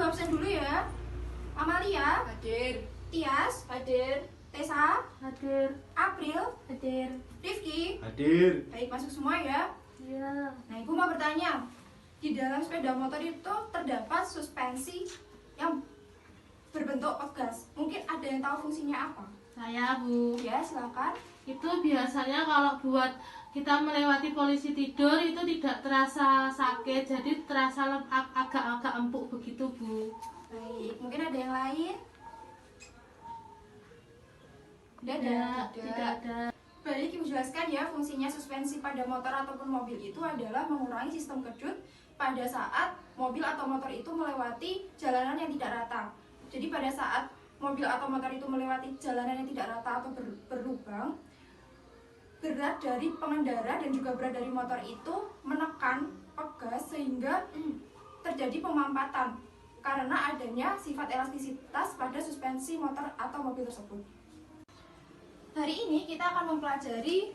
absen dulu ya. Amalia, Hadir. Tias, Hadir. Tessa, Hadir. April, Hadir. Rifki. Hadir. Baik, masuk semua ya. Iya. Nah, Ibu mau bertanya. Di dalam sepeda motor itu terdapat suspensi yang berbentuk pegas. Mungkin ada yang tahu fungsinya apa? Saya, Bu. Ya, silakan. Itu biasanya kalau buat kita melewati polisi tidur itu tidak terasa sakit, jadi terasa agak-agak empuk begitu, Bu. Baik, mungkin ada yang lain? Tidak ada. Baik, Ibu jelaskan ya, fungsinya suspensi pada motor ataupun mobil itu adalah mengurangi sistem kejut pada saat mobil atau motor itu melewati jalanan yang tidak rata. Jadi pada saat mobil atau motor itu melewati jalanan yang tidak rata atau berlubang, berat dari pengendara dan juga berat dari motor itu menekan pegas sehingga terjadi pemampatan karena adanya sifat elastisitas pada suspensi motor atau mobil tersebut. Hari ini kita akan mempelajari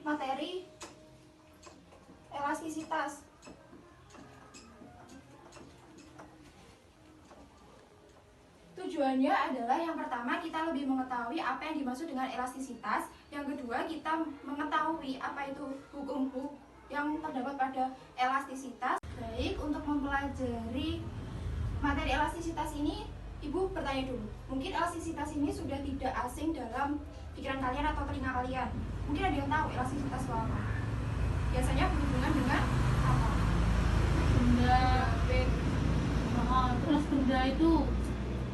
materi elastisitas. Tujuannya adalah yang pertama kita lebih mengetahui apa yang dimaksud dengan elastisitas. Yang kedua kita mengetahui apa itu hukum Hooke yang terdapat pada elastisitas. Baik, untuk mempelajari materi elastisitas ini, Ibu bertanya dulu. Mungkin elastisitas ini sudah tidak asing dalam pikiran kalian atau telinga kalian. Mungkin ada yang tahu elastisitas itu apa? Biasanya berhubungan dengan apa? Benda. Oh, terus benda itu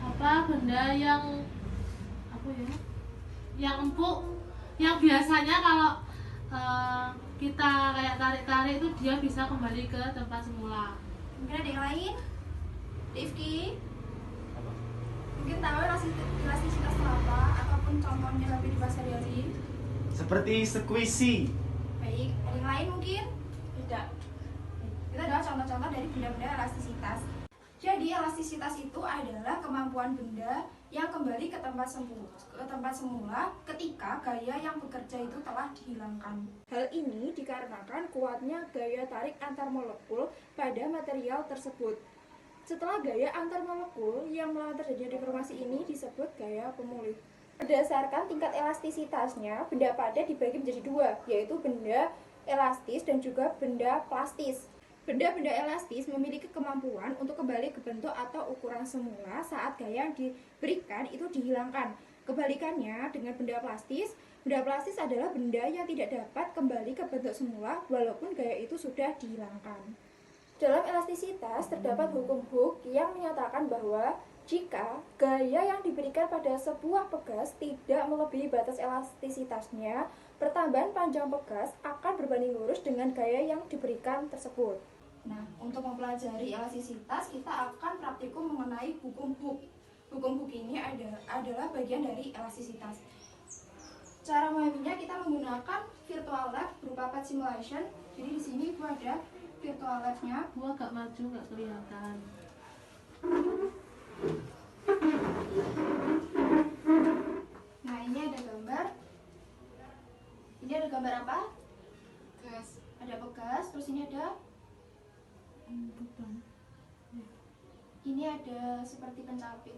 apa? Benda yang apa ya? Yang empuk, yang biasanya kalau kita kayak tarik-tarik itu dia bisa kembali ke tempat semula. Mungkin ada yang lain? Rifki? Mungkin tahu elastisitas itu apa? Ataupun contohnya dalam kehidupan sehari-hari? Seperti squishy. Baik, ada yang lain mungkin? Tidak. Itu adalah contoh-contoh dari benda-benda elastisitas. Jadi elastisitas itu adalah kemampuan benda yang kembali ke tempat semula ketika gaya yang bekerja itu telah dihilangkan. Hal ini dikarenakan kuatnya gaya tarik antar molekul pada material tersebut. Setelah gaya antar molekul yang melawan terjadinya deformasi ini disebut gaya pemulih. Berdasarkan tingkat elastisitasnya, benda padat dibagi menjadi dua, yaitu benda elastis dan juga benda plastis. Benda-benda elastis memiliki kemampuan untuk kembali ke bentuk atau ukuran semula saat gaya yang diberikan itu dihilangkan. Kebalikannya dengan benda plastis adalah benda yang tidak dapat kembali ke bentuk semula walaupun gaya itu sudah dihilangkan. Dalam elastisitas terdapat hukum Hooke yang menyatakan bahwa jika gaya yang diberikan pada sebuah pegas tidak melebihi batas elastisitasnya, pertambahan panjang pegas akan berbanding lurus dengan gaya yang diberikan tersebut. Nah, untuk mempelajari elastisitas, kita akan praktikum mengenai hukum Hooke. Hukum Hooke ini adalah bagian dari elastisitas. Cara memahaminya kita menggunakan virtual lab berupa path simulation. Jadi di sini Ibu ada virtual lab-nya. Gua agak maju nggak kelihatan. Nah, ini ada gambar. Ini ada gambar apa? Gas. Ada pegas, terus ini ada ini ada seperti pencapit.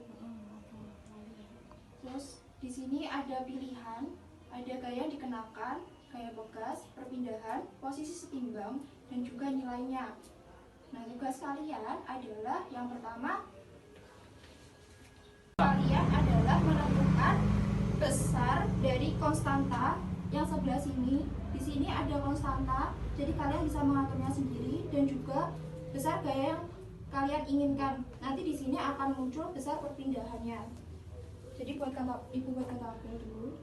Terus di sini ada pilihan, ada gaya yang dikenakan, gaya pegas, perpindahan, posisi setimbang, dan juga nilainya. Nah, tugas kalian adalah yang pertama, kalian adalah menentukan besar dari konstanta yang sebelah sini. Di sini ada konstanta, jadi kalian bisa mengaturnya sendiri dan juga besar gaya yang kalian inginkan. Nanti di sini akan muncul besar perpindahannya. Jadi Ibu buatkan tabel dulu.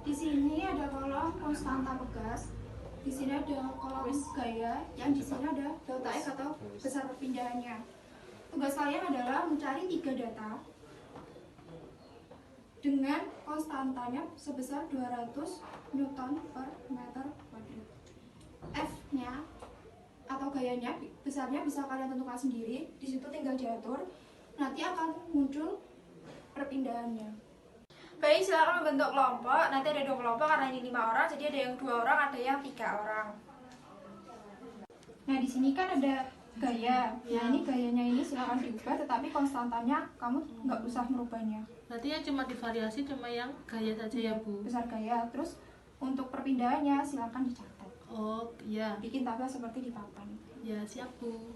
Di sini ada kolom konstanta pegas. Di sini ada kolom gaya, yang di sini ada delta X atau besar perpindahannya. Tugas kalian adalah mencari 3 data dengan konstantanya sebesar 200 Newton per meter kuadrat. F-nya atau gayanya besarnya bisa kalian tentukan sendiri. Di situ tinggal diatur. nanti akan muncul perpindahannya. Baik, silakan membentuk kelompok. Nanti ada 2 kelompok karena ini 5 orang, jadi ada yang 2 orang, ada yang 3 orang. Nah, di sini kan ada gaya. Ya. Nah, ini gayanya ini silakan diubah, tetapi konstantanya kamu nggak usah merubahnya. Berarti yang cuma divariasi cuma yang gaya saja ya Bu? Besar gaya. Terus untuk perpindahannya silakan dicatat. Oh iya, Bikin tabel seperti di papan. ya siap Bu.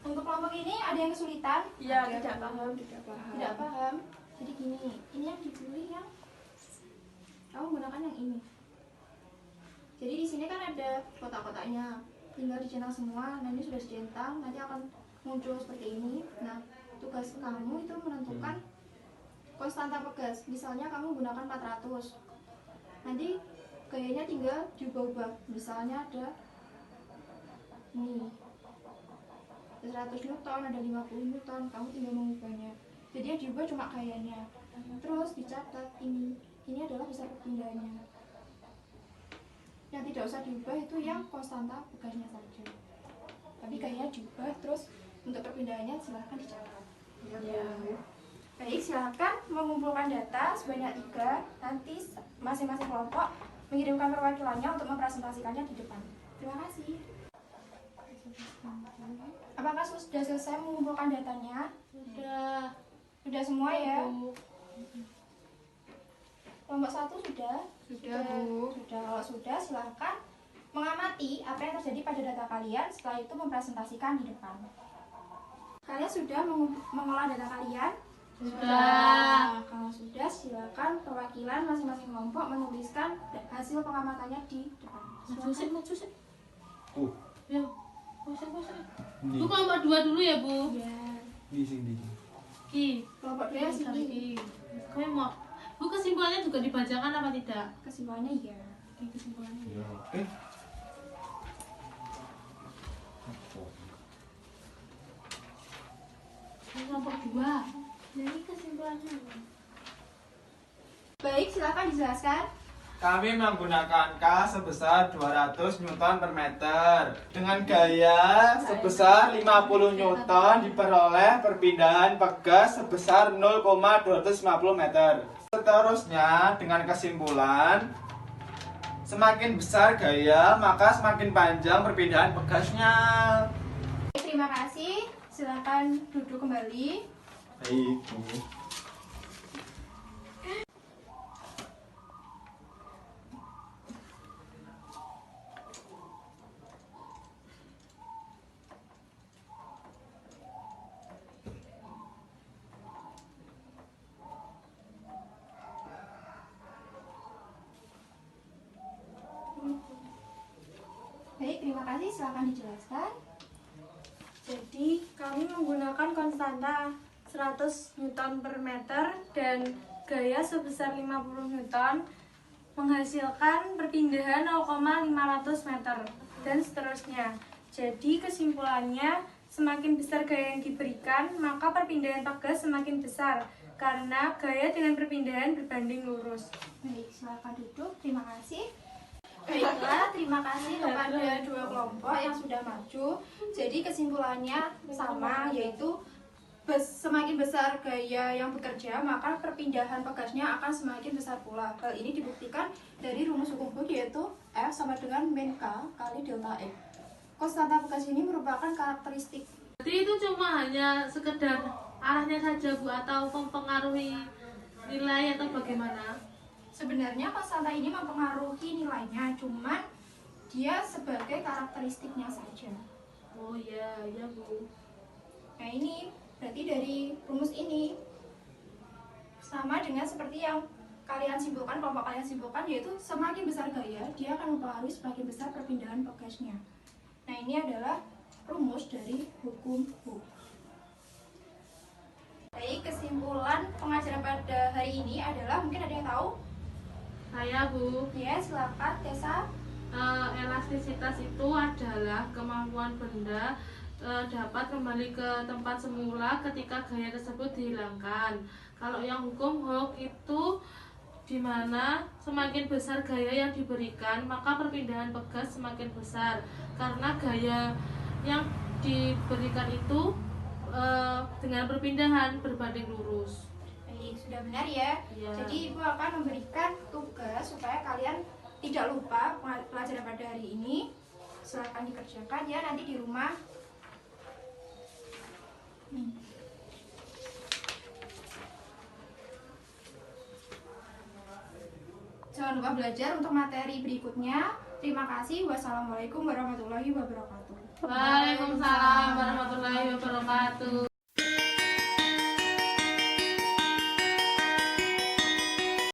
Untuk kelompok ini ada yang kesulitan? Ya, Ada. tidak paham, tidak paham. Tidak paham. Jadi gini, ini yang dipilih yang kamu gunakan yang ini. Jadi di sini kan ada kotak-kotaknya, tinggal dicentang semua. Nah, ini sudah dicentang, nanti akan muncul seperti ini. Nah, tugas kamu itu menentukan konstanta pegas. Misalnya kamu gunakan 400, nanti gayanya tinggal diubah-ubah. Misalnya ada ini 100 Newton, ada 50 Newton, kamu tinggal mengubahnya. Jadi yang diubah cuma gayanya. Terus dicatat ini adalah besar perpindahannya. Yang tidak usah diubah itu yang konstanta pegasnya saja. Tapi gayanya diubah, terus untuk perpindahannya silahkan dicatat. Ya. Baik, silahkan mengumpulkan data sebanyak 3. Nanti masing-masing kelompok mengirimkan perwakilannya untuk mempresentasikannya di depan. Terima kasih. Apakah sudah selesai mengumpulkan datanya? Sudah. Sudah semua ya? Bu. Kelompok 1 sudah? Sudah, Bu. Sudah. Kalau sudah, silahkan mengamati apa yang terjadi pada data kalian. Setelah itu mempresentasikan di depan. Kalian sudah mengolah data kalian? Sudah. Kalau sudah, silakan perwakilan masing-masing kelompok menuliskan hasil pengamatannya di depan. Maju sih. Ya. Bosan. Ini. Bu kelompok 2 dulu ya Bu. Ya. Di sini. Ki. Kelompok 2 sini. Kamu mau? Bu kesimpulannya juga dibacakan apa tidak? Kesimpulannya ya. Oke, kesimpulannya. Ya. Kelompok 2. Jadi kesimpulannya. Baik, silakan dijelaskan. Kami menggunakan K sebesar 200 Newton per meter. Dengan gaya sebesar 50 Newton diperoleh perpindahan pegas sebesar 0,250 meter. Seterusnya dengan kesimpulan, semakin besar gaya maka semakin panjang perpindahan pegasnya. Terima kasih. Silakan duduk kembali. Baik, Bu. Baik, terima kasih. Silakan dijelaskan. Jadi kami menggunakan konstanta 100 Newton per meter dan gaya sebesar 50 Newton menghasilkan perpindahan 0,500 meter dan seterusnya. Jadi kesimpulannya, semakin besar gaya yang diberikan, maka perpindahan pegas semakin besar karena gaya dengan perpindahan berbanding lurus. Baik, silakan duduk. Terima kasih. Baiklah, terima kasih kepada 2 kelompok yang sudah maju. Jadi kesimpulannya sama, yaitu semakin besar gaya yang bekerja, maka perpindahan pegasnya akan semakin besar pula. Hal ini dibuktikan dari rumus hukum Hooke, yaitu F sama dengan min K kali delta X. Konstanta pegas ini merupakan karakteristik. Jadi itu cuma hanya sekedar arahnya saja Bu atau mempengaruhi nilai atau bagaimana? Sebenarnya konstanta ini mempengaruhi nilainya, cuman dia sebagai karakteristiknya saja. Oh iya, iya Bu. Nah, ini berarti dari rumus ini sama dengan seperti yang kalian simpulkan, kelompok kalian simpulkan, yaitu semakin besar gaya, dia akan mempengaruhi semakin besar perpindahan pegasnya. Nah, ini adalah rumus dari hukum Hooke. Baik, kesimpulan pengajaran pada hari ini adalah, mungkin ada yang tahu? Saya Bu, Ya, silakan Tessa. elastisitas itu adalah kemampuan benda dapat kembali ke tempat semula ketika gaya tersebut dihilangkan. Kalau yang hukum Hooke itu di mana semakin besar gaya yang diberikan, maka perpindahan pegas semakin besar karena gaya yang diberikan itu dengan perpindahan berbanding lurus. Baik, sudah benar ya. Iya. Jadi Ibu akan memberikan tugas supaya kalian tidak lupa pelajaran pada hari ini. Silakan dikerjakan ya nanti di rumah. Jangan lupa belajar untuk materi berikutnya. Terima kasih. Wassalamualaikum warahmatullahi wabarakatuh. Waalaikumsalam warahmatullahi